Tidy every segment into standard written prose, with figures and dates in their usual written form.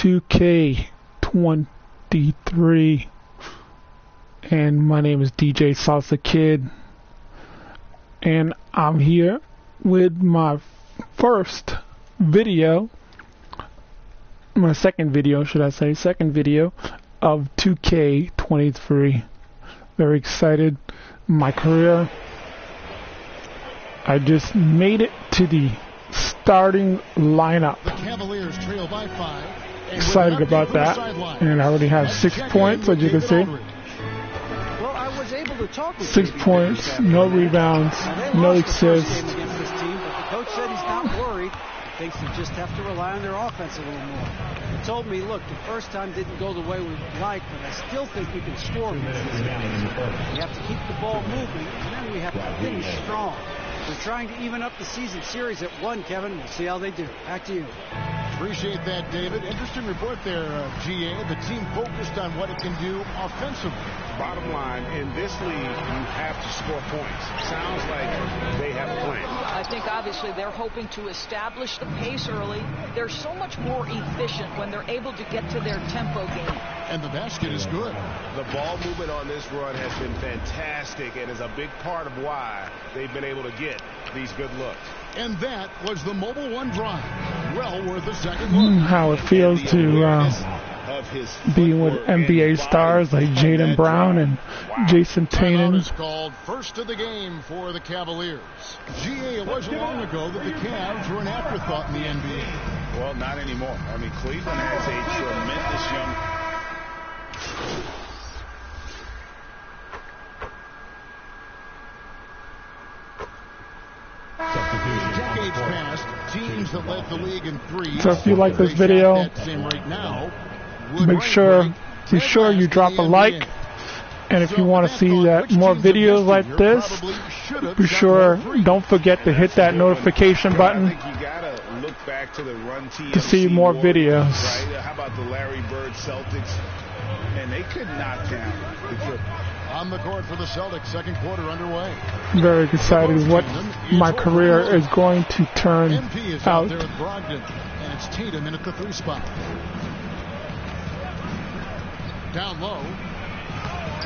2K23, and my name is DJ Salsa Kid, and I'm here with my second video of 2K23. Very excited. My career, I just made it to the starting lineup. The Cavaliers trail by 5. Excited about that, and I already have 6 points, as you can see. Well, I was able to talk with 6 points, no rebounds, no assists. Against this team, but the coach said he's not worried. Thinks they just have to rely on their offense a little more. He told me, look, the first time didn't go the way we like, but I still think we can score against this team. We have to keep the ball moving, and then we have to finish strong. We're trying to even up the season series at 1, Kevin. We'll see how they do. Back to you. Appreciate that, David. Interesting report there, GA. The team focused on what it can do offensively. Bottom line, in this league, you have to score points. Sounds like they have a plan. I think obviously they're hoping to establish the pace early. They're so much more efficient when they're able to get to their tempo game. And the basket is good. The ball movement on this run has been fantastic and is a big part of why they've been able to get these good looks. And that was the Mobile One drive. Well worth a second look. How it feels to be with NBA stars like Jaylen Brown and Jason Tatum. Is called first of the game for the Cavaliers. GA, it wasn't long ago that the Cavs were an afterthought in the NBA. Well, not anymore. I mean, Cleveland has a tremendous young... Decades past, teams that led the league in threes. So if you like this video, be sure you drop a like. And if you want to see that more videos like this, be sure, don't forget to hit that notification button to see more videos. How about the Larry Bird Celtics? And they could knock down the triple. On the court for the Celtics, second quarter underway. Very excited what my career is going to turn out. There at Brogdon, and it's Tatum in at the 3 spot. Down low.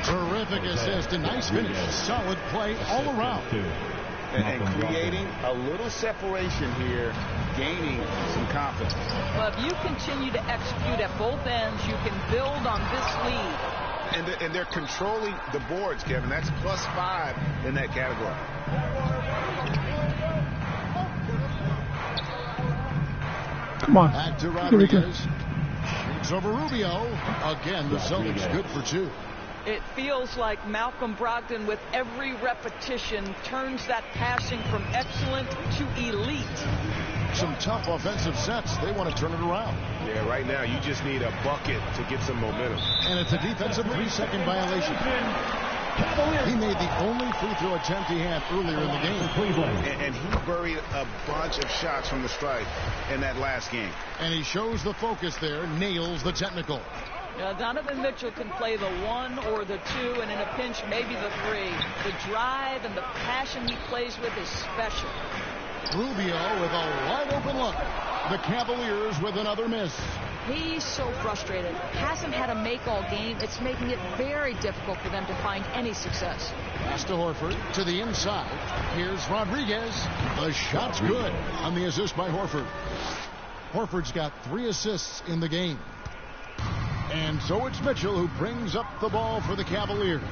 Terrific assist, a nice finish. Solid play all around. And creating a little separation here, gaining some confidence. But if you continue to execute at both ends, you can build on this lead. And they're controlling the boards, Kevin. That's +5 in that category. Come on. Back to Rodriguez. Shoots over Rubio. Again, the Celtics good for 2. It feels like Malcolm Brogdon, with every repetition, turns that passing from excellent to elite. Some tough offensive sets. They want to turn it around. Yeah, right now you just need a bucket to get some momentum. And it's a defensive 3-second violation. He made the only free throw attempt he had earlier in the game. And he buried a bunch of shots from the strike in that last game. And he shows the focus there, nails the technical. Donovan Mitchell can play the 1 or the 2, and in a pinch, maybe the 3. The drive and the passion he plays with is special. Rubio with a wide open look. The Cavaliers with another miss. He's so frustrated. Hasn't had a make all game. It's making it very difficult for them to find any success. Pass to Horford to the inside. Here's Rodriguez. The shot's good on the assist by Horford. Horford's got 3 assists in the game. And so it's Mitchell who brings up the ball for the Cavaliers.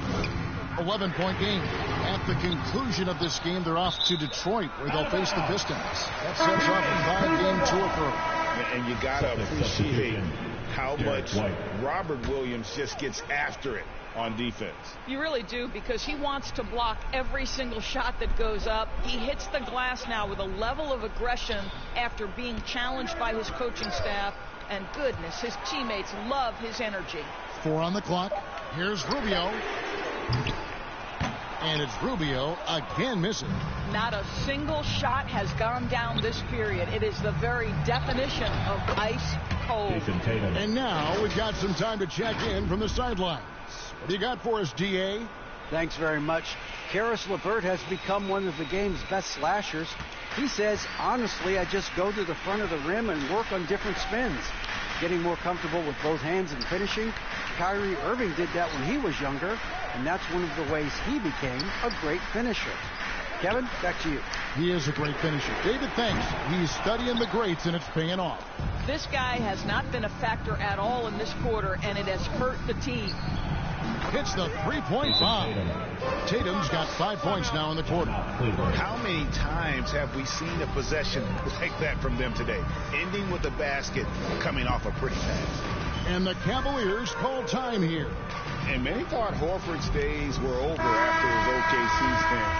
11-point game. At the conclusion of this game, they're off to Detroit, where they'll face the Pistons. That sets off a 5-game tour for them. And you got to appreciate how much Robert Williams just gets after it on defense. You really do, because he wants to block every single shot that goes up. He hits the glass now with a level of aggression after being challenged by his coaching staff. And goodness, his teammates love his energy. 4 on the clock. Here's Rubio. And it's Rubio again missing. Not a single shot has gone down this period. It is the very definition of ice cold. And now we've got some time to check in from the sidelines. What do you got for us, DA? Thanks very much. Karis LeVert has become one of the game's best slashers. He says, honestly, I just go to the front of the rim and work on different spins. getting more comfortable with both hands and finishing. Kyrie Irving did that when he was younger, and that's one of the ways he became a great finisher. Kevin, back to you. He is a great finisher. David thinks he's studying the greats, and it's paying off. This guy has not been a factor at all in this quarter, and it has hurt the team. Hits the three-point bomb. Tatum's got 5 points now in the quarter. How many times have we seen a possession like that from them today? Ending with the basket, coming off a pretty pass. And the Cavaliers call time here. And many thought Horford's days were over after his OKC stint,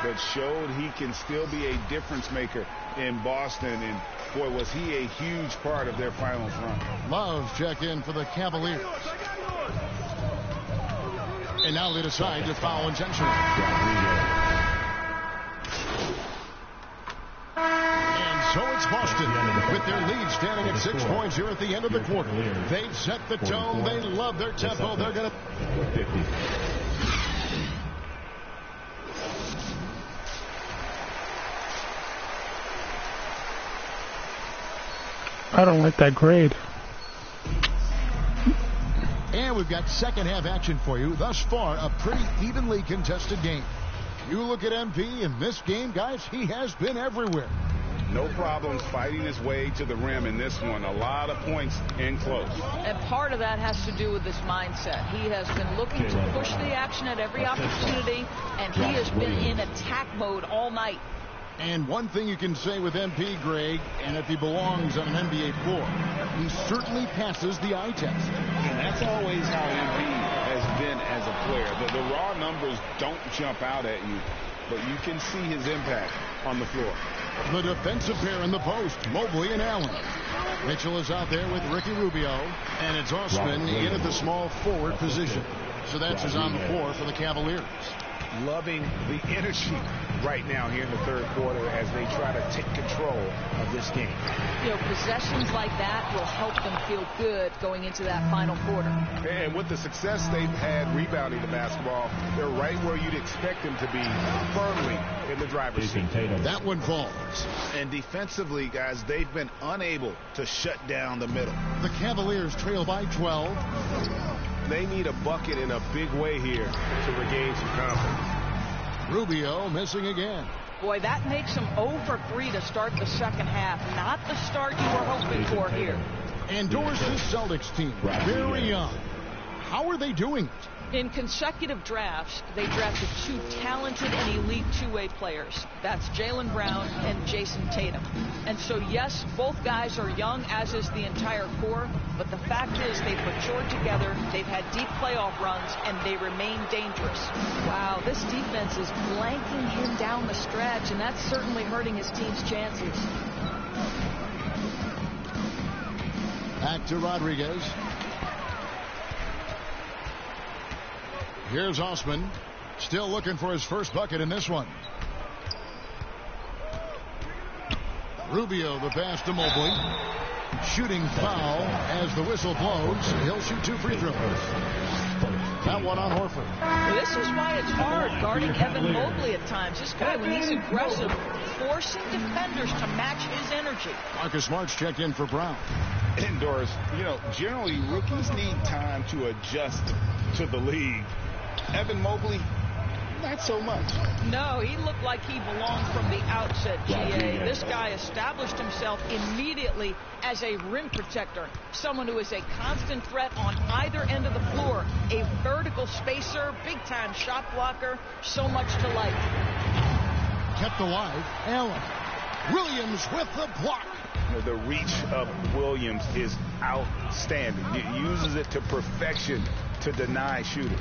but showed he can still be a difference maker in Boston. And boy, was he a huge part of their finals run. Love check in for the Cavaliers. And now they decide to foul intentionally. And so it's Boston with their lead standing at 6 points here at the end of the quarter. They've set the tone. They love their tempo. They're going to... I don't like that grade. And we've got second half action for you. Thus far, a pretty evenly contested game. You look at MP in this game, guys, he has been everywhere. No problems fighting his way to the rim in this one. A lot of points in close. And part of that has to do with his mindset. He has been looking to push the action at every opportunity, and he has been in attack mode all night. And one thing you can say with MP, Greg, and if he belongs on an NBA floor, he certainly passes the eye test. And that's always how MP has been as a player. The raw numbers don't jump out at you, but you can see his impact on the floor. The defensive pair in the post, Mobley and Allen. Mitchell is out there with Ricky Rubio, and it's Osman in at the small forward position. So that's his on the floor for the Cavaliers. Loving the energy right now here in the third quarter as they try to take control of this game. You know, possessions like that will help them feel good going into that final quarter. And with the success they've had rebounding the basketball, they're right where you'd expect them to be, firmly in the driver's seat. That one falls. And defensively, guys, they've been unable to shut down the middle. The Cavaliers trail by 12. They need a bucket in a big way here to regain some confidence. Rubio missing again. Boy, that makes him 0 for 3 to start the second half. Not the start you were hoping for here. And Doris' Celtics team, very young. How are they doing it? In consecutive drafts, they drafted 2 talented and elite two-way players. That's Jaylen Brown and Jason Tatum. And so, yes, both guys are young, as is the entire core, but the fact is they've matured together, they've had deep playoff runs, and they remain dangerous. Wow, this defense is blanking him down the stretch, and that's certainly hurting his team's chances. Back to Rodriguez. Here's Osman, still looking for his first bucket in this one. Rubio, the pass to Mobley. Shooting foul as the whistle blows. He'll shoot 2 free throws. That one on Horford. This is why it's hard guarding Evan Mobley at times. This guy, when he's aggressive, forcing defenders to match his energy. Marcus Smart's checked in for Brown. And Doris, you know, generally rookies need time to adjust to the league. Evan Mobley, not so much. No, he looked like he belonged from the outset, GA. This guy established himself immediately as a rim protector, someone who is a constant threat on either end of the floor, a vertical spacer, big-time shot blocker, so much to like. Kept alive, Allen. Williams with the block. The reach of Williams is outstanding. He uses it to perfection to deny shooters.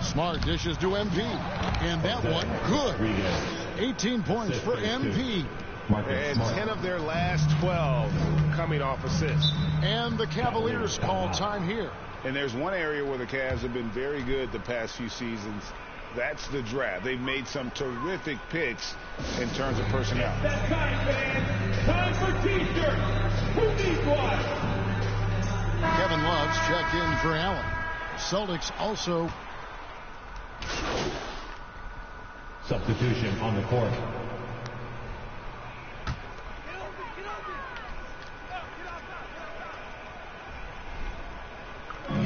Smart dishes to MP. And that one, good. 18 points for MP. And 10 of their last 12 coming off assists. And the Cavaliers call time here. And there's one area where the Cavs have been very good the past few seasons. That's the draft. They've made some terrific picks in terms of personnel. That time, fans. Time for T-shirts. Who needs one? Kevin Love's checked in for Allen. Celtics also. Substitution on the court.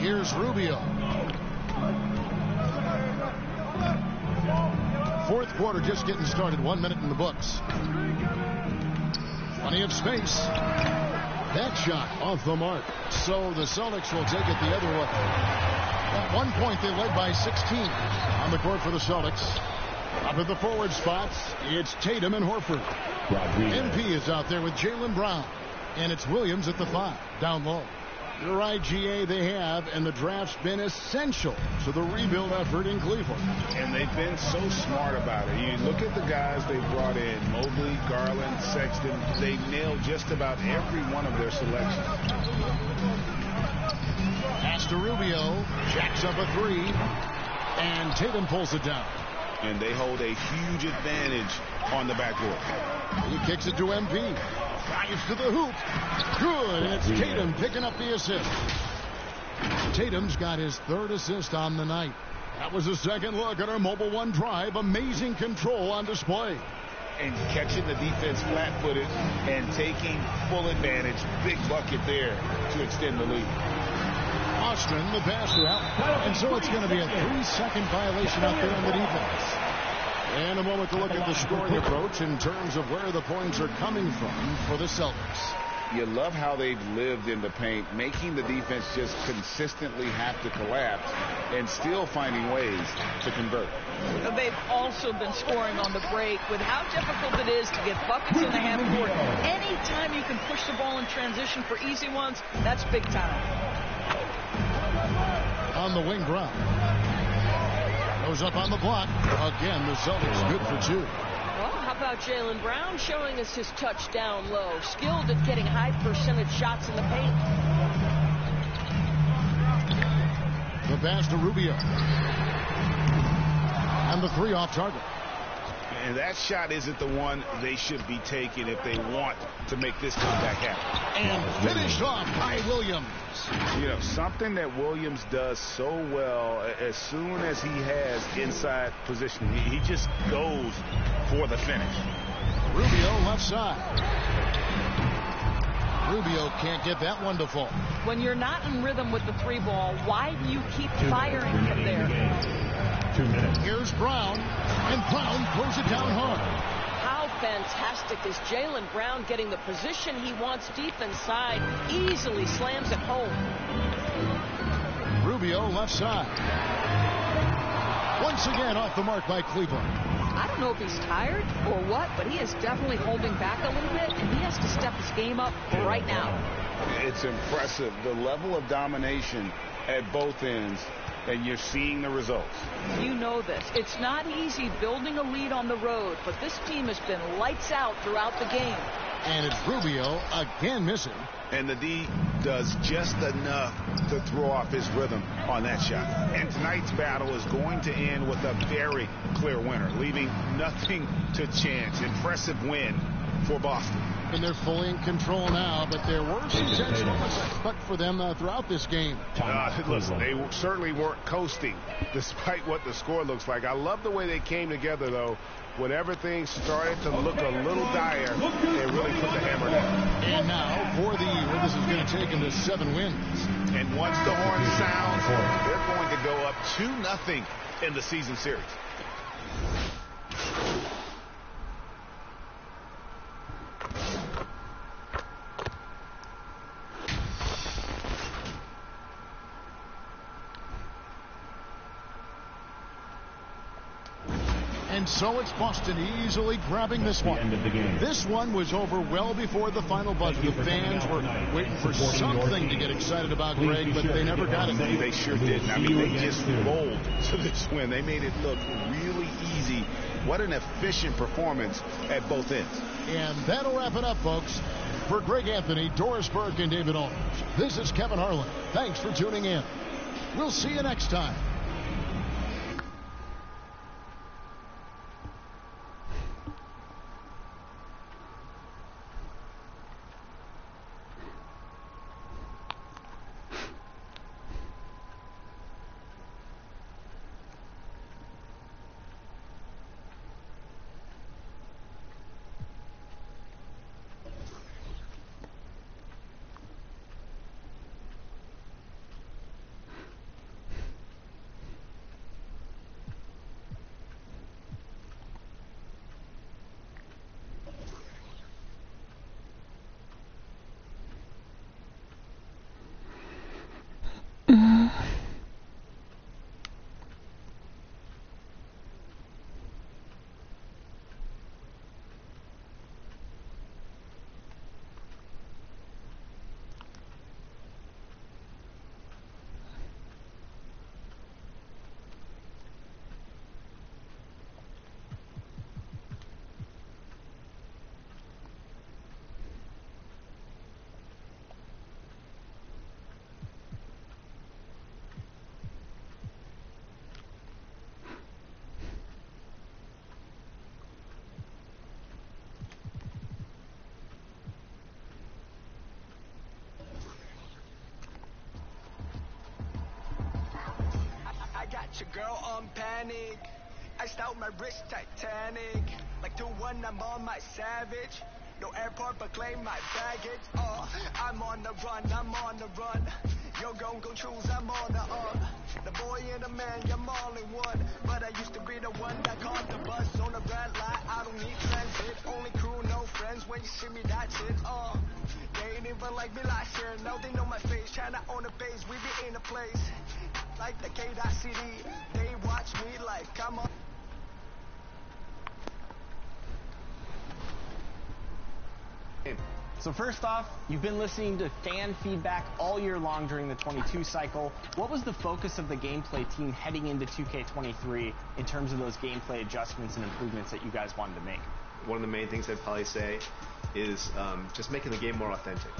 Here's Rubio. Fourth quarter just getting started. 1 minute in the books. Plenty of space. That shot off the mark. So the Celtics will take it the other way. At one point, they led by 16 on the court for the Celtics. Up at the forward spots, it's Tatum and Horford. MP is out there with Jaylen Brown. And it's Williams at the 5, down low. You're right, GA, they have, and the draft's been essential to the rebuild effort in Cleveland. And they've been so smart about it. You look at the guys they brought in, Mobley, Garland, Sexton. They nailed just about every one of their selections. Pass to Rubio, jacks up a 3, and Tatum pulls it down. And they hold a huge advantage on the backcourt. He kicks it to MP. Drives to the hoop. Good. And it's Tatum picking up the assist. Tatum's got his 3rd assist on the night. That was a second look at our Mobile One drive. Amazing control on display. And catching the defense flat-footed and taking full advantage. Big bucket there to extend the lead. Austin, the pass route. And so it's going to be a 3-second violation out there on the defense. And a moment to look at the scoring approach in terms of where the points are coming from for the Celtics. You love how they've lived in the paint, making the defense just consistently have to collapse and still finding ways to convert. They've also been scoring on the break with how difficult it is to get buckets in the half court. Anytime you can push the ball in transition for easy ones, that's big time. On the wing Brown. Goes up on the block. Again, the Celtics good for 2. Well, how about Jaylen Brown showing us his touch down low? Skilled at getting high percentage shots in the paint. The pass to Rubio. And the 3 off target. And that shot isn't the one they should be taking if they want to make this comeback happen. And finished off by Williams. You know, something that Williams does so well, as soon as he has inside position, he just goes for the finish. Rubio left side. Rubio can't get that one to fall. When you're not in rhythm with the 3 ball, why do you keep firing from there? 2 minutes. Here's Brown, and Brown throws it down hard. How fantastic is Jaylen Brown getting the position he wants deep inside, easily slams it home. Rubio left side. Once again off the mark by Cleveland. I don't know if he's tired or what, but he is definitely holding back a little bit, and he has to step his game up right now. It's impressive, the level of domination at both ends, and you're seeing the results. You know this. It's not easy building a lead on the road, but this team has been lights out throughout the game. And it's Rubio again missing. And the D does just enough to throw off his rhythm on that shot. And tonight's battle is going to end with a very clear winner, leaving nothing to chance. Impressive win for Boston. And they're fully in control now, but there were some tense moments I expect for them throughout this game. Listen, they certainly weren't coasting, despite what the score looks like. I love the way they came together, though. When everything started to look a little dire, they really put the hammer down. And now, for the year, this is going to take them to 7 wins. And once the horn sounds, they're going to go up 2-0 in the season series. And so it's Boston easily grabbing this one. End of the game. This one was over well before the final buzzer. The fans were waiting for something to get excited about, Greg, but they never got it. They sure didn't. I mean, they just rolled to this win. They made it look really easy. What an efficient performance at both ends. And that'll wrap it up, folks. For Greg Anthony, Doris Burke, and David Aldridge, this is Kevin Harlan. Thanks for tuning in. We'll see you next time. Your girl on panic. Iced out my wrist, Titanic. Like 2-1, I'm on my savage. No airport, but claim my baggage. I'm on the run, I'm on the run. You're gon' go choose, I'm on the up. The boy and the man, I'm all in one. But I used to be the one that caught the bus on the red light. I don't need transit, only crew, no friends. When you see me, that's it. They ain't even like me last year. Now they know my face. China on the base, we be in a place. Like the K.CD, they watch me like, come on. So first off, you've been listening to fan feedback all year long during the 22 cycle. What was the focus of the gameplay team heading into 2K23 in terms of those gameplay adjustments and improvements that you guys wanted to make? One of the main things I'd probably say is just making the game more authentic.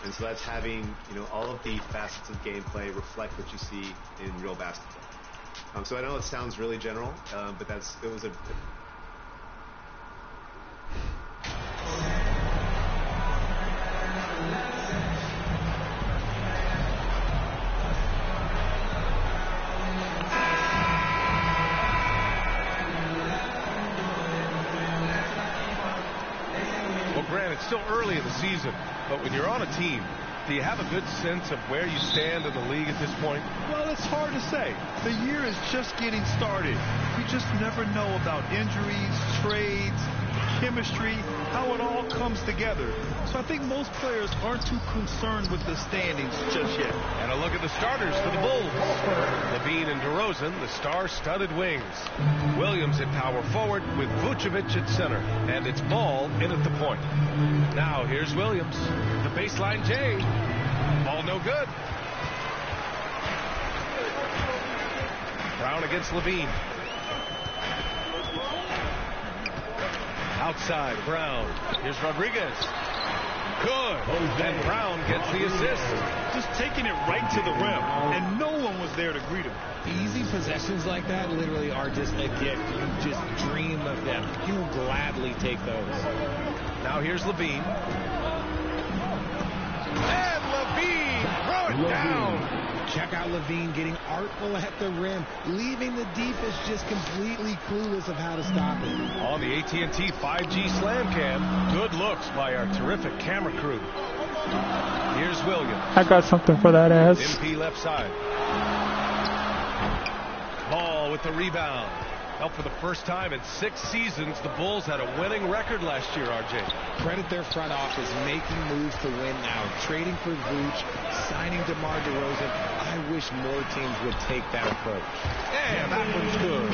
And so that's having, all of the facets of gameplay reflect what you see in real basketball. So I know it sounds really general, but it was a... It's still early in the season, but when you're on a team, do you have a good sense of where you stand in the league at this point? Well, it's hard to say. The year is just getting started. You just never know about injuries, trades, chemistry, how it all comes together. So I think most players aren't too concerned with the standings just yet. And a look at the starters for the Bulls. LaVine and DeRozan, the star-studded wings. Williams at power forward with Vucevic at center. And it's Ball in at the point. Now here's Williams. The baseline J. Ball no good. Brown against LaVine. Outside, Brown. Here's Rodriguez. Good. And Brown gets the assist. Just taking it right to the rim, and no one was there to greet him. Easy possessions like that literally are just a gift. You just dream of them. You will gladly take those. Now here's LaVine. And LaVine throw it down. Check out LaVine getting artful at the rim, leaving the defense just completely clueless of how to stop it. On the AT&T 5G Slam Cam, good looks by our terrific camera crew. Here's Williams. I got something for that ass. MP left side. Ball with the rebound. Well, for the first time in 6 seasons, the Bulls had a winning record last year, RJ. Credit their front office making moves to win now. Trading for Vooch, signing DeMar DeRozan. I wish more teams would take that approach. And that one's good.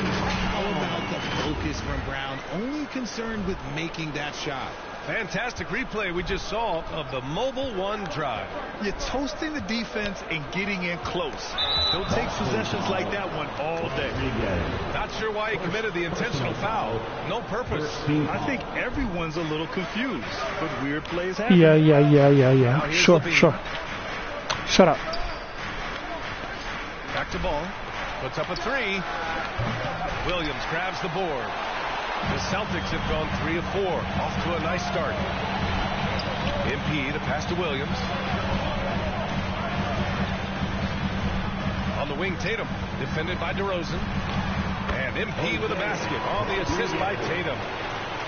How about the focus from Brown? Only concerned with making that shot. Fantastic replay we just saw of the Mobile One drive. You're toasting the defense and getting in close. Don't take possessions like that one all day. Not sure why he committed the intentional foul. No purpose. I think everyone's a little confused, but weird plays happen. Yeah. Sure. Shut up. Back to Ball. Puts up a 3. Williams grabs the board. The Celtics have gone 3 of 4. Off to a nice start. MP, the pass to Williams. On the wing, Tatum. Defended by DeRozan. And MP with a basket. On the assist by Tatum.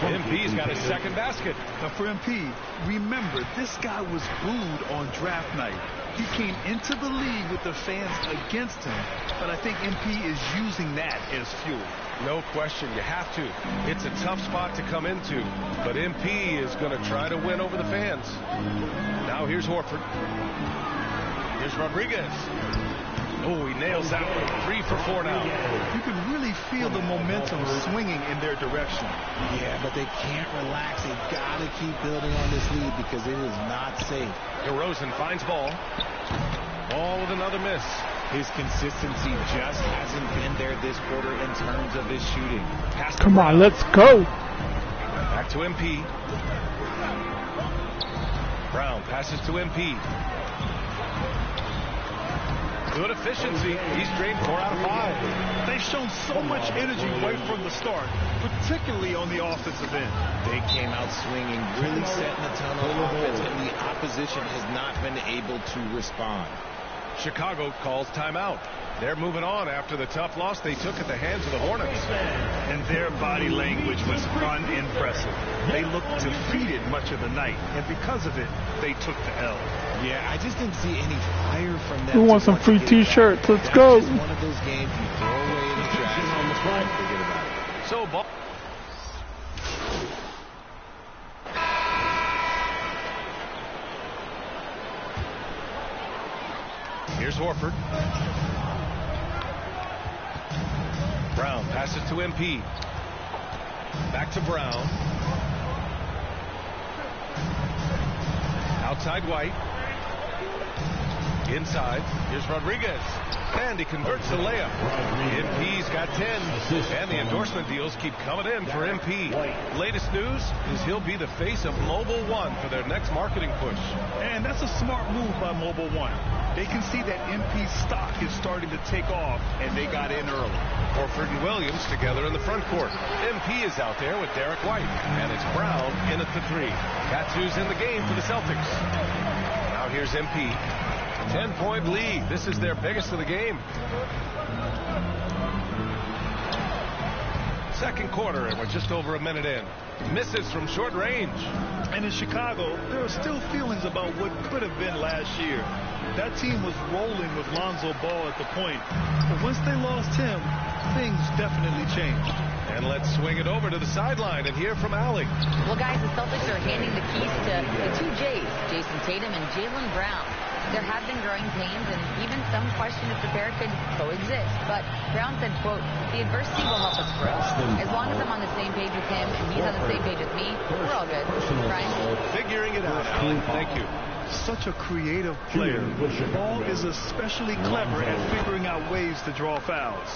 MP's got his second basket. Now for MP, remember, this guy was booed on draft night. He came into the league with the fans against him, but I think MP is using that as fuel. No question, you have to. It's a tough spot to come into, but MP is going to try to win over the fans. Now here's Horford. Here's Rodriguez. Oh, he nails that one. 3 for 4 now. You can really feel the momentum swinging in their direction. Yeah, but they can't relax. They got to keep building on this lead because it is not safe. DeRozan finds Ball. Ball with another miss. His consistency just hasn't been there this quarter in terms of his shooting. Come on, let's go. Back to MP. Brown passes to MP. Good efficiency. He's drained 4 out of 5. They've shown so much energy right from the start, particularly on the offensive end. They came out swinging, really setting the tone on offense, and the opposition has not been able to respond. Chicago calls timeout. They're moving on after the tough loss they took at the hands of the Hornets. And their body language was unimpressive. They looked defeated much of the night, and because of it, they took the L. Yeah, I just didn't see any fire from them. We want some free T-shirts. Let's go. It's one of those games you throw away in the trash on the fly and forget about it. So ball. Here's Horford. Brown passes to MP. Back to Brown. Outside White. Inside. Here's Rodriguez. And he converts the layup. MP's got 10. And the endorsement deals keep coming in for MP. Latest news is he'll be the face of Mobile One for their next marketing push. And that's a smart move by Mobile One. They can see that MP's stock is starting to take off, and they got in early. Horford and Williams together in the front court. MP is out there with Derek White. And it's Brown in at the 3. That's who's in the game for the Celtics. Now here's MP. 10-point lead. This is their biggest of the game. Second quarter, and we're just over a minute in. Misses from short range. And in Chicago, there are still feelings about what could have been last year. That team was rolling with Lonzo Ball at the point. But once they lost him, things definitely changed. And let's swing it over to the sideline and hear from Allie. Well, guys, the Celtics are handing the keys to the 2 J's, Jason Tatum and Jaylen Brown. There have been growing pains and even some question if the pair could coexist. But Brown said, quote, the adversity will help us grow. As long as I'm on the same page with him and he's on the same page with me, we're all good. Brian? Figuring it out, Allie. Thank you. Such a creative player. Ball is especially clever at figuring out ways to draw fouls.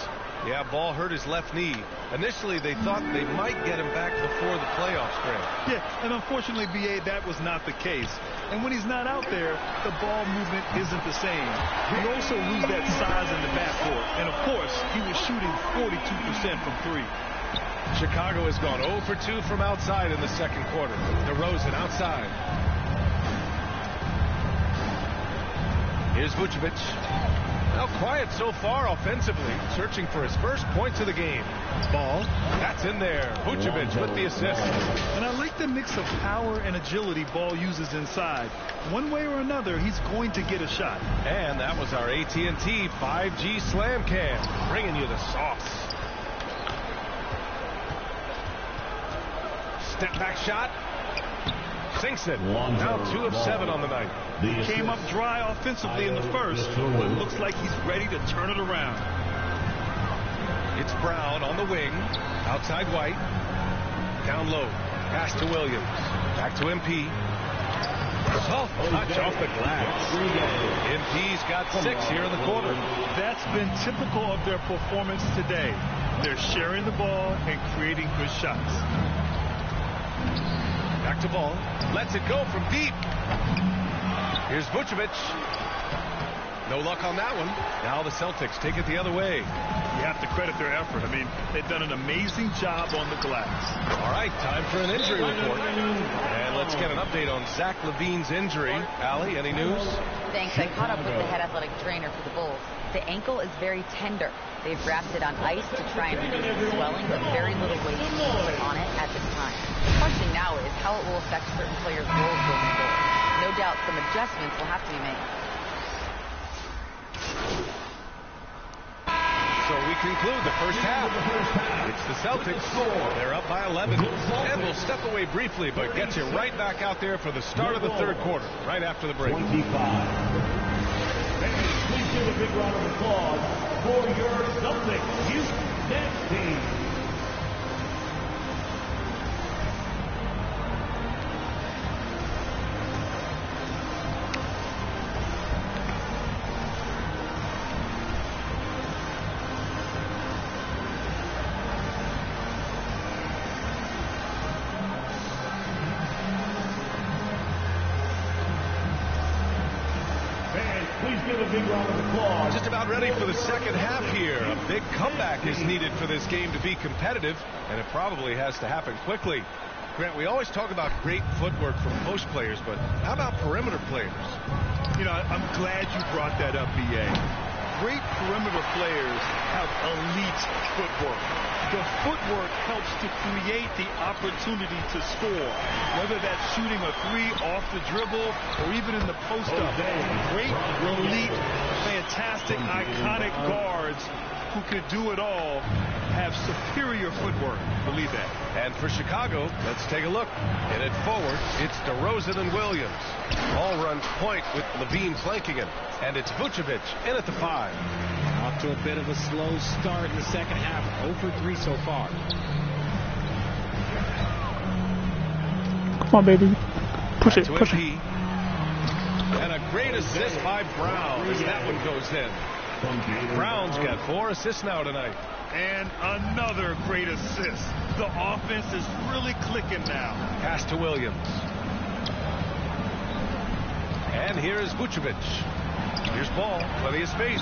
Yeah, Ball hurt his left knee. Initially, they thought they might get him back before the playoff stretch. Yeah, and unfortunately, B.A., that was not the case. And when he's not out there, the ball movement isn't the same. You also lose that size in the backcourt. And, of course, he was shooting 42% from 3. Chicago has gone 0 for 2 from outside in the second quarter. DeRozan outside. Here's Vucevic. Now quiet so far offensively, searching for his first points of the game. Ball, that's in there. Vucevic with the assist. And I like the mix of power and agility Ball uses inside. One way or another, he's going to get a shot. And that was our AT&T 5G Slam Cam, bringing you the sauce. Step back shot. Sinks it. Now 2 of 7 on the night. He came up dry offensively in the first, but looks like he's ready to turn it around. It's Brown on the wing. Outside White. Down low. Pass to Williams. Back to MP. Soft touch off the glass. MP's got 6 here in the quarter. That's been typical of their performance today. They're sharing the ball and creating good shots. Back to Ball. Lets it go from deep. Here's Vucevic. No luck on that one. Now the Celtics take it the other way. You have to credit their effort. I mean, they've done an amazing job on the glass. All right, time for an injury report. And let's get an update on Zach LaVine's injury. Allie, any news? Thanks. I caught up with the head athletic trainer for the Bulls. The ankle is very tender. They've wrapped it on ice to try and reduce the swelling, but very little weight is put on it at this time. The question now is how it will affect certain players' roles going forward. No doubt some adjustments will have to be made. So we conclude the first half. It's the Celtics. They're up by 11. And we'll step away briefly, but get you right back out there for the start of the third quarter, right after the break. 25. Please give a big round of applause for your Celtics Houston team. Just about ready for the second half here. A big comeback is needed for this game to be competitive, and it probably has to happen quickly. Grant, we always talk about great footwork from post players, but how about perimeter players? You know, I'm glad you brought that up, B.A. Great perimeter players have elite footwork. The footwork helps to create the opportunity to score, whether that's shooting a three off the dribble or even in the post-up. Great, elite, fantastic, iconic guards who could do it all have superior footwork. Believe that. And for Chicago, let's take a look. In it forward, it's DeRozan and Williams. All runs point with Levine flanking him. And it's Vucevic in at the 5. Off to a bit of a slow start in the second half. 0 for 3 so far. Come on, baby. Push it, push it. And a great assist by Brown as that one goes in. Brown's got 4 assists now tonight. And another great assist. The offense is really clicking now. Pass to Williams. And here is Vucevic. Here's Ball. Plenty of space.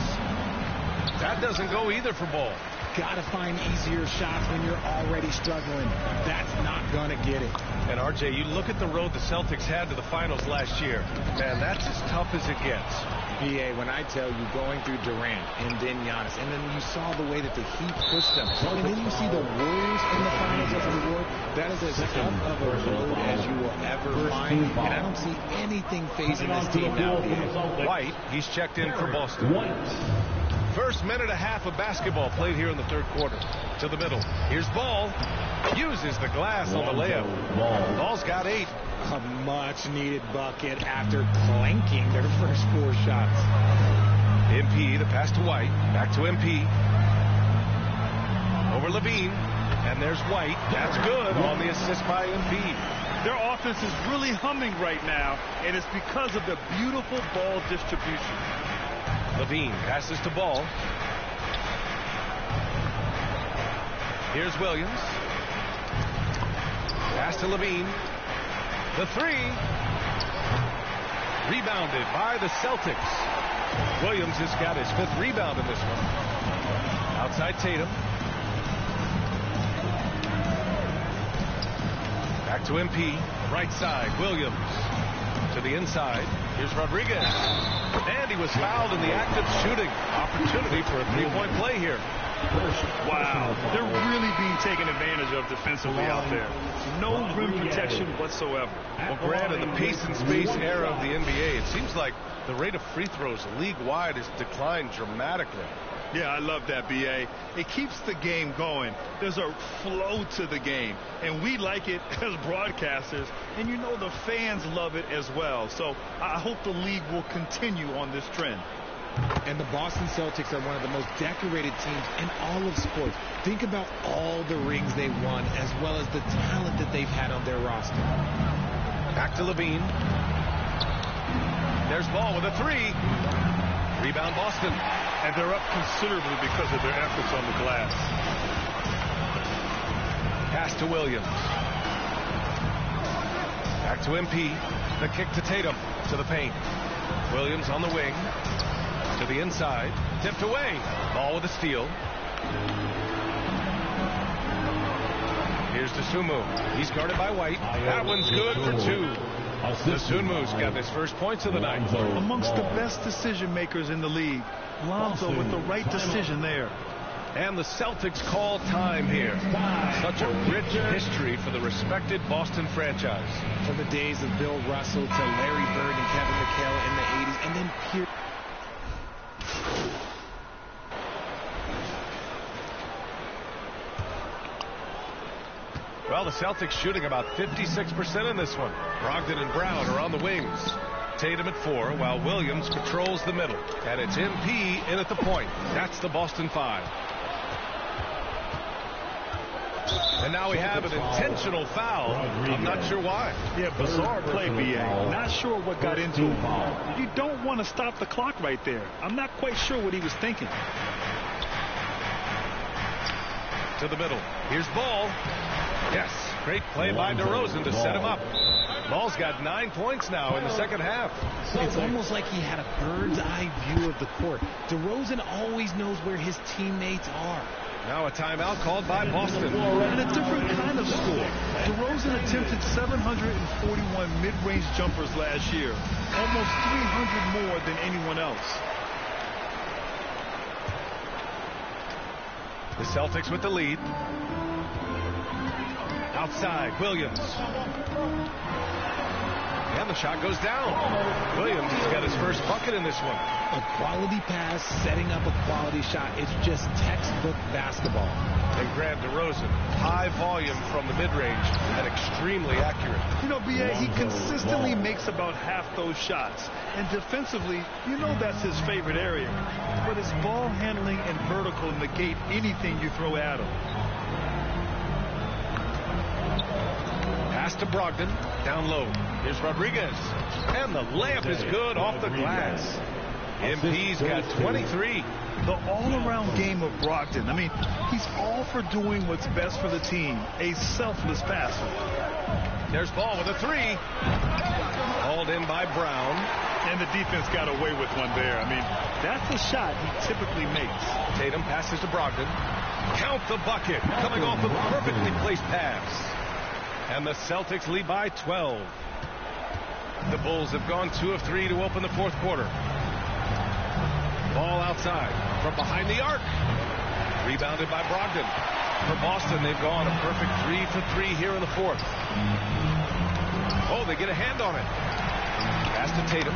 That doesn't go either for Ball. Got to find easier shots when you're already struggling. That's not going to get it. And, RJ, you look at the road the Celtics had to the finals last year. Man, that's as tough as it gets. BA, when I tell you going through Durant and then Giannis, and then you saw the way that the Heat pushed them, and then you see the Warriors in the finals as a reward, that is as tough of a road as you will ever find, and I don't see anything phasing this team now. White, he's checked in for Boston. First minute and a half of basketball played here in the third quarter. To the middle. Here's Ball. Uses the glass on the layup. Ball's got 8. A much-needed bucket after clanking their first 4 shots. MP, the pass to White. Back to MP. Over Levine. And there's White. That's good on the assist by MP. Their offense is really humming right now, and it's because of the beautiful ball distribution. Levine passes to Ball. Here's Williams. Pass to Levine. The 3. Rebounded by the Celtics. Williams has got his 5th rebound in this one. Outside Tatum. Back to MP. Right side. Williams. To the inside. Here's Rodriguez. And he was fouled in the act of shooting. Opportunity for a 3-point play here. Wow. They're really being taken advantage of defensively out there. No rim protection whatsoever. Well, Grant, in the pace and space era of the NBA, it seems like the rate of free throws league-wide has declined dramatically. Yeah, I love that, B.A. It keeps the game going. There's a flow to the game, and we like it as broadcasters, and you know the fans love it as well. So I hope the league will continue on this trend. And the Boston Celtics are one of the most decorated teams in all of sports. Think about all the rings they've won, as well as the talent that they've had on their roster. Back to Levine. There's Ball with a 3. Rebound Boston. And they're up considerably because of their efforts on the glass. Pass to Williams. Back to MP. The kick to Tatum. To the paint. Williams on the wing. To the inside. Tipped away. Ball with a steal. Here's Dosunmu. He's guarded by White. That one's good for 2. Dosunmu's got his first points of the night. Amongst the best decision makers in the league. Lonzo with the right decision there. And the Celtics call time here. Such a rich history for the respected Boston franchise. From the days of Bill Russell to Larry Bird and Kevin McHale in the 80s, and then Pierce. Well, the Celtics shooting about 56% in this one. Brogdon and Brown are on the wings. Tatum at 4, while Williams patrols the middle. And it's MP in at the point. That's the Boston 5. And now we have an intentional foul. I'm not sure why. Yeah, bizarre play, B.A. Not sure what got into him. You don't want to stop the clock right there. I'm not quite sure what he was thinking. To the middle. Here's Ball. Yes, great play by DeRozan to set him up. Ball's got 9 points now in the second half. It's almost like he had a bird's eye view of the court. DeRozan always knows where his teammates are. Now a timeout called by Boston. And a different kind of score. DeRozan attempted 741 mid-range jumpers last year, almost 300 more than anyone else. The Celtics with the lead. Outside, Williams. And the shot goes down. Williams has got his first bucket in this one. A quality pass, setting up a quality shot. It's just textbook basketball. And Grant DeRozan, high volume from the mid-range and extremely accurate. You know, B.A., he consistently makes about half those shots. And defensively, you know that's his favorite area. But his ball handling and vertical negate anything you throw at him. Pass to Brogdon, down low. Here's Rodriguez. And the layup is good off the glass. MP's got 23. The all-around game of Brogdon. I mean, he's all for doing what's best for the team. A selfless passer. There's Ball with a three. Hauled in by Brown. And the defense got away with one there. I mean, that's a shot he typically makes. Tatum passes to Brogdon. Count the bucket. Coming off a perfectly placed pass. And the Celtics lead by 12. The Bulls have gone 2 of 3 to open the fourth quarter. Ball outside from behind the arc. Rebounded by Brogdon. For Boston, they've gone a perfect 3 for 3 here in the fourth. Oh, they get a hand on it. Pass to Tatum.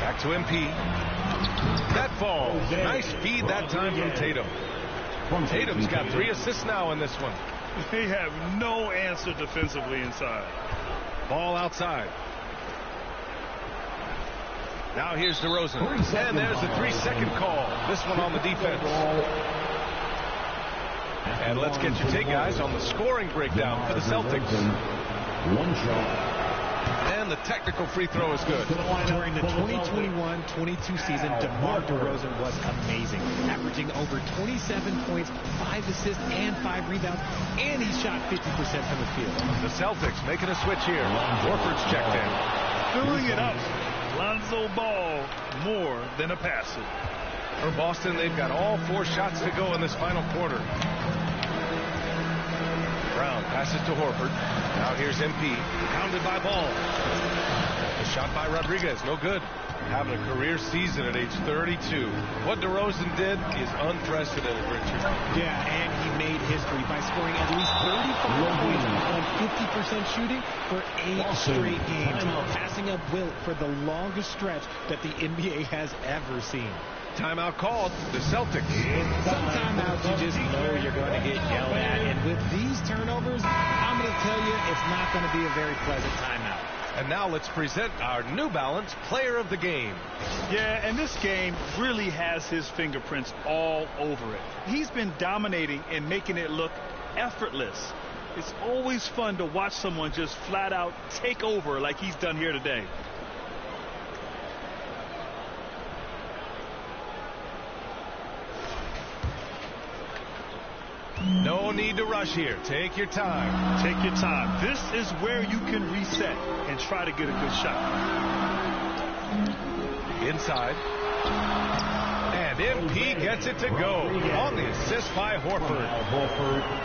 Back to MP. That falls. Nice feed that time from Tatum. Tatum's got 3 assists now in this one. They have no answer defensively inside. Ball outside. Now here's DeRozan. And there's the 3-second call. This one on the defense. And let's get your take, guys, on the scoring breakdown for the Celtics. One shot. And the technical free throw is good. During the 2021-22 season, DeMar DeRozan was amazing, averaging over 27 points, 5 assists, and 5 rebounds, and he shot 50% from the field. The Celtics making a switch here. Horford's checked in. Filling it up. Lonzo Ball, more than a passer. For Boston, they've got all 4 shots to go in this final quarter. Brown passes to Horford. Now here's MP. Pounded by Ball. The shot by Rodriguez. No good. Having a career season at age 32. What DeRozan did is unprecedented, Richard. Yeah, and he made history by scoring at least 35 points on 50% shooting for 8 straight games. Passing up Wilt for the longest stretch that the NBA has ever seen. Timeout called. The Celtics. Some timeouts you just know you're going to get yelled at. And with these turnovers, I'm going to tell you it's not going to be a very pleasant timeout. And now let's present our New Balance Player of the Game. Yeah, and this game really has his fingerprints all over it. He's been dominating and making it look effortless. It's always fun to watch someone just flat out take over like he's done here today. No need to rush here. Take your time. Take your time. This is where you can reset and try to get a good shot. Inside. And MP gets it to go on the assist by Horford.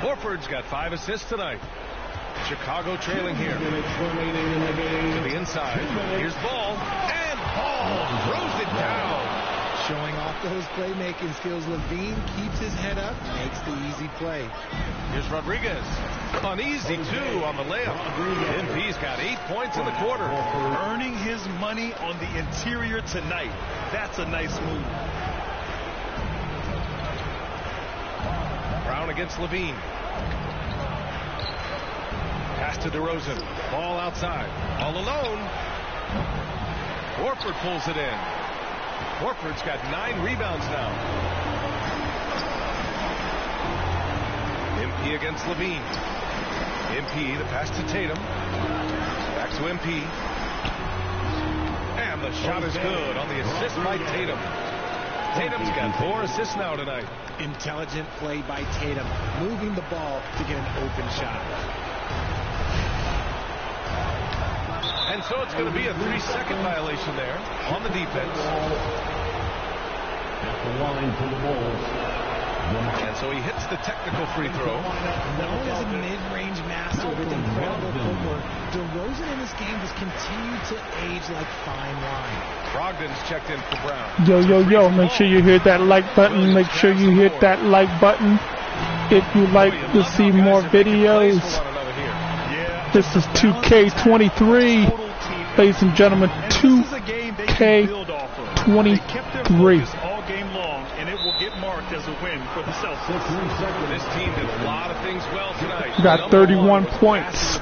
Horford's got 5 assists tonight. Chicago trailing here. To the inside. Here's Ball. And Ball throws it down. Showing off those playmaking skills, Levine keeps his head up, makes the easy play. Here's Rodriguez. An easy 2 on the layup. MP's got 8 points in the quarter. Earning his money on the interior tonight. That's a nice move. Brown against Levine. Pass to DeRozan. Ball outside. All alone. Horford pulls it in. Horford's got 9 rebounds now. MP against Levine. MP, the pass to Tatum. Back to MP. And the shot is good on the assist by Tatum. Tatum's got 4 assists now tonight. Intelligent play by Tatum, moving the ball to get an open shot. And so it's going to be a 3-second violation there on the defense. At the line for the Bulls. And so he hits the technical free throw. Known as a mid-range master with incredible footwork, DeRozan in this game has continued to age like fine wine. Brogdon's checked in for Brown. Yo, make sure you hit that like button. Make sure you hit that like button if you like to see more videos. This is 2K23. Ladies and gentlemen, 2K23. As a win for the Celtics. This team did a lot of things well tonight. Got 31 points.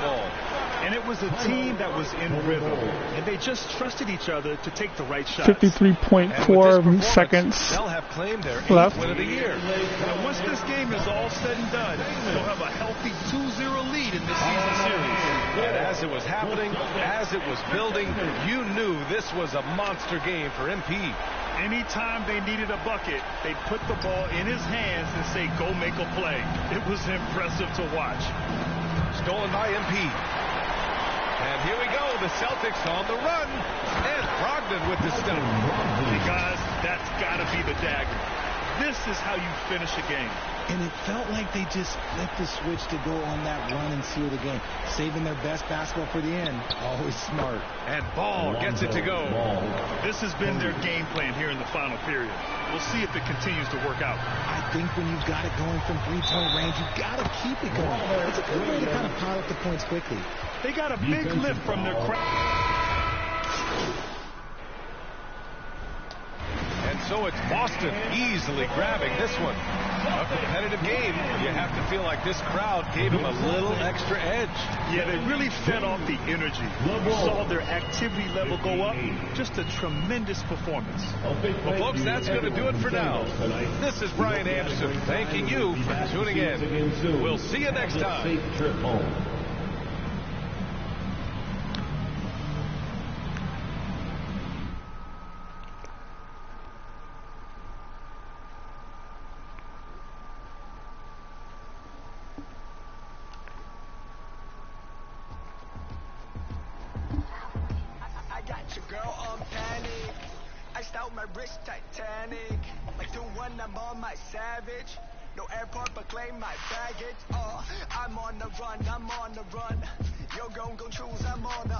And it was a team that was in rhythm, and they just trusted each other to take the right shots. 53.4 seconds they'll have claimed their left. Win of the year. And once this game is all said and done, they'll have a healthy 2-0 lead in this season series. And as it was happening, as it was building, you knew this was a monster game for MP. Anytime they needed a bucket, they'd put the ball in his hands and say, go make a play. It was impressive to watch. Stolen by MP. And here we go, the Celtics on the run. And Brogdon with the stop. Hey guys, that's got to be the dagger. This is how you finish a game. And it felt like they just flipped the switch to go on that run and seal the game. Saving their best basketball for the end. Always smart. And Ball gets it to go. This has been their game plan here in the final period. We'll see if it continues to work out. I think when you've got it going from three-point range, you've got to keep it going. It's a good way to kind of pile up the points quickly. They got a big lift from their crowd. And so it's Boston easily grabbing this one. A competitive game. You have to feel like this crowd gave him a little extra edge. Yeah, they really fed off the energy. You saw their activity level go up. Just a tremendous performance. Well, folks, that's going to do it for now. This is Brian Anderson thanking you for tuning in. We'll see you next time. Titanic, like the one I'm on my savage. No airport but claim my baggage. I'm on the run. Yo, gon' choose, I'm on the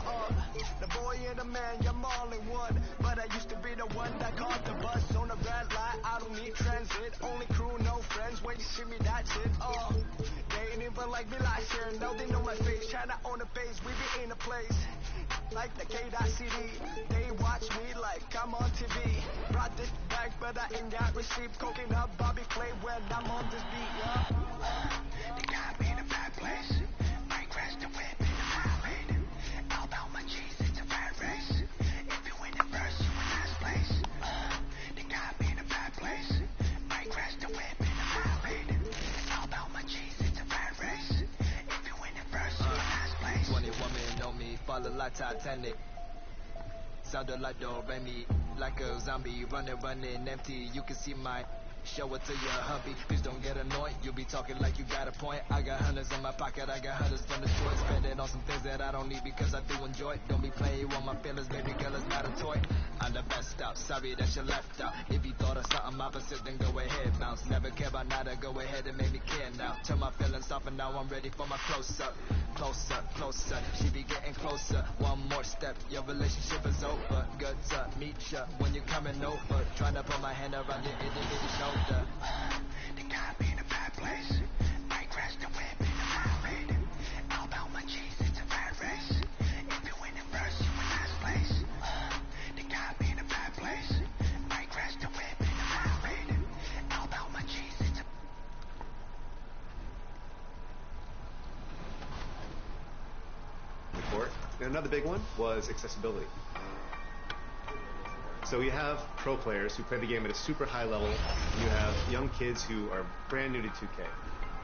The boy and the man, you're all in one. But I used to be the one that caught the bus on the red light. I don't need transit, only crew, no friends. When you see me, that's it. They ain't even like me last year. No, they know my face. China on the base, we be in a place. Like the K.CD, they watch me like I'm on TV. Brought this back, but I ain't got receipt. Coking up Bobby Clay when I'm on this beat, yeah. They got me in a bad place. Might crash the whip in the highway. All about my cheese, it's a bad race. If you win it first, you in last place. They got me in a bad place. Might crash the whip in the highway. All about my cheese, it's a bad race. If you win it first, you in last place. 20 women know me, follow like Titanic. Sounded like Do Re Mi, like a zombie, running empty. You can see my show it to your hubby. Please don't get annoyed, you be talking like you got a point. I got hundreds in my pocket, I got hundreds from the choice. Spending on some things that I don't need because I do enjoy it. Don't be playing with my feelings, baby girl, it's not a toy. I'm the best out, sorry that you left out. If you thought of something opposite, then go ahead, bounce. Never care about nada, go ahead and make me care now. Turn my feelings off and now I'm ready for my close-up. Closer, she be getting closer. One more step, your relationship is over. Good to meet ya when you're coming over. Trying to put my hand around your itty-bitty shoulder. They got me in a bad place. Might crash the whip in the highway. All about my cheese, it's a bad race. If you win it first, you in last place. They got me in a bad place. Might crash the whip in the highway. All about my cheese, it's a court. And another big one was accessibility. So you have pro players who play the game at a super high level, and you have young kids who are brand new to 2K.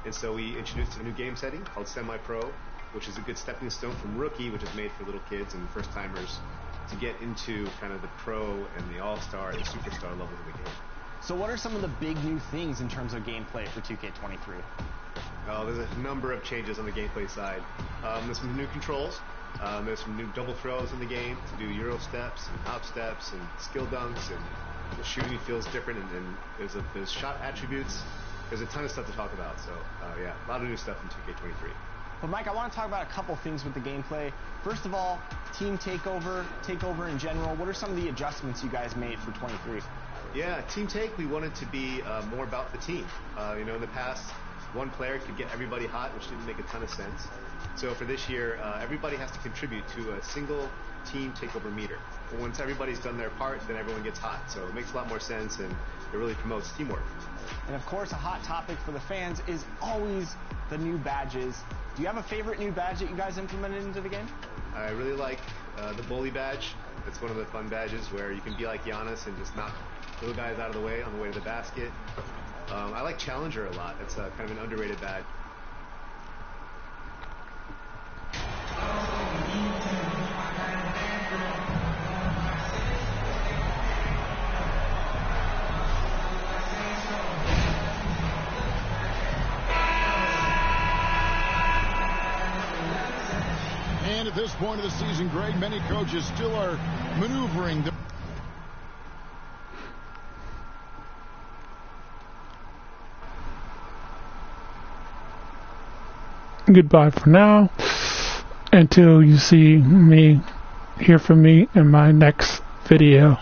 And so we introduced a new game setting called Semi-Pro, which is a good stepping stone from Rookie, which is made for little kids and first-timers to get into kind of the pro and the all-star and superstar levels of the game. So what are some of the big new things in terms of gameplay for 2K23? There's a number of changes on the gameplay side. There's some new controls. There's some new double throws in the game to do Euro steps and hop steps and skill dunks, and the shooting feels different, and there's shot attributes. There's a ton of stuff to talk about. So yeah, a lot of new stuff in 2K23. But Mike, I want to talk about a couple things with the gameplay. First of all, team takeover in general. What are some of the adjustments you guys made for 23? Yeah, team take, we wanted to be more about the team. In the past, one player could get everybody hot, which didn't make a ton of sense. So for this year, everybody has to contribute to a single team takeover meter. And once everybody's done their part, then everyone gets hot. So it makes a lot more sense, and it really promotes teamwork. And of course, a hot topic for the fans is always the new badges. Do you have a favorite new badge that you guys implemented into the game? I really like the bully badge. It's one of the fun badges where you can be like Giannis and just knock little guys out of the way on the way to the basket. I like Challenger a lot. It's kind of an underrated badge. And at this point of the season, Greg, many coaches still are maneuvering. Goodbye for now, until you hear from me in my next video.